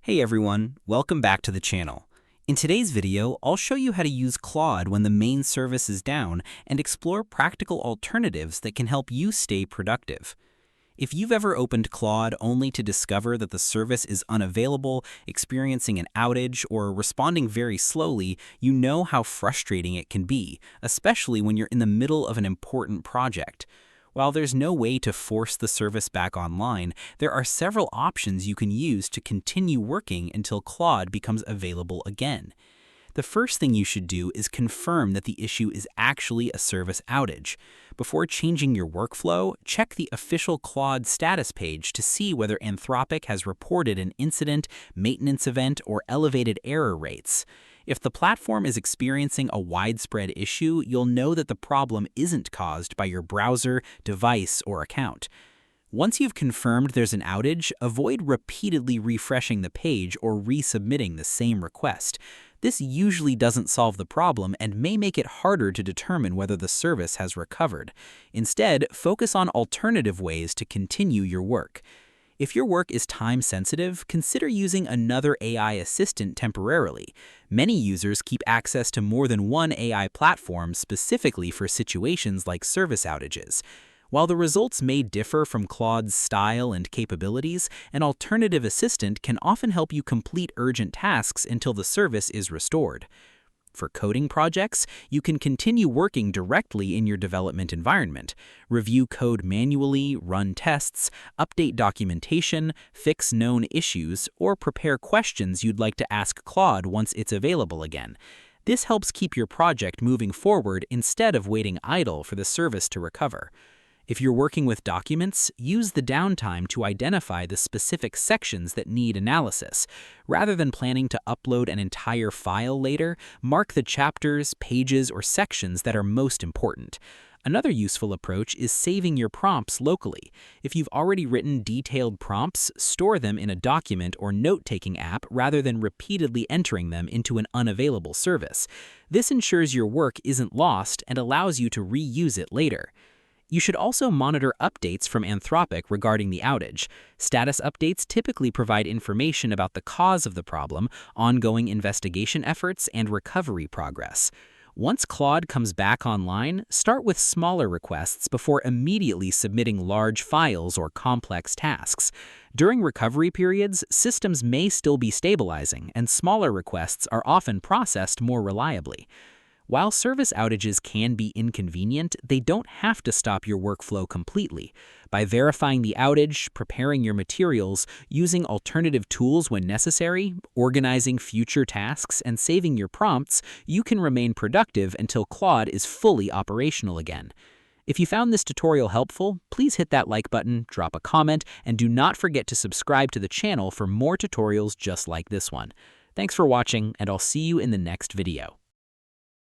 Hey everyone, welcome back to the channel. In today's video, I'll show you how to use Claude when the main service is down and explore practical alternatives that can help you stay productive. If you've ever opened Claude only to discover that the service is unavailable, experiencing an outage, or responding very slowly, you know how frustrating it can be, especially when you're in the middle of an important project. While there's no way to force the service back online, there are several options you can use to continue working until Claude becomes available again. The first thing you should do is confirm that the issue is actually a service outage. Before changing your workflow, check the official Claude status page to see whether Anthropic has reported an incident, maintenance event, or elevated error rates. If the platform is experiencing a widespread issue, you'll know that the problem isn't caused by your browser, device, or account. Once you've confirmed there's an outage, avoid repeatedly refreshing the page or resubmitting the same request. This usually doesn't solve the problem and may make it harder to determine whether the service has recovered. Instead, focus on alternative ways to continue your work. If your work is time-sensitive, consider using another AI assistant temporarily. Many users keep access to more than one AI platform specifically for situations like service outages. While the results may differ from Claude's style and capabilities, an alternative assistant can often help you complete urgent tasks until the service is restored. For coding projects, you can continue working directly in your development environment. Review code manually, run tests, update documentation, fix known issues, or prepare questions you'd like to ask Claude once it's available again. This helps keep your project moving forward instead of waiting idle for the service to recover. If you're working with documents, use the downtime to identify the specific sections that need analysis. Rather than planning to upload an entire file later, mark the chapters, pages, or sections that are most important. Another useful approach is saving your prompts locally. If you've already written detailed prompts, store them in a document or note-taking app rather than repeatedly entering them into an unavailable service. This ensures your work isn't lost and allows you to reuse it later. You should also monitor updates from Anthropic regarding the outage. Status updates typically provide information about the cause of the problem, ongoing investigation efforts, and recovery progress. Once Claude comes back online, start with smaller requests before immediately submitting large files or complex tasks. During recovery periods, systems may still be stabilizing, and smaller requests are often processed more reliably. While service outages can be inconvenient, they don't have to stop your workflow completely. By verifying the outage, preparing your materials, using alternative tools when necessary, organizing future tasks, and saving your prompts, you can remain productive until Claude is fully operational again. If you found this tutorial helpful, please hit that like button, drop a comment, and do not forget to subscribe to the channel for more tutorials just like this one. Thanks for watching, and I'll see you in the next video.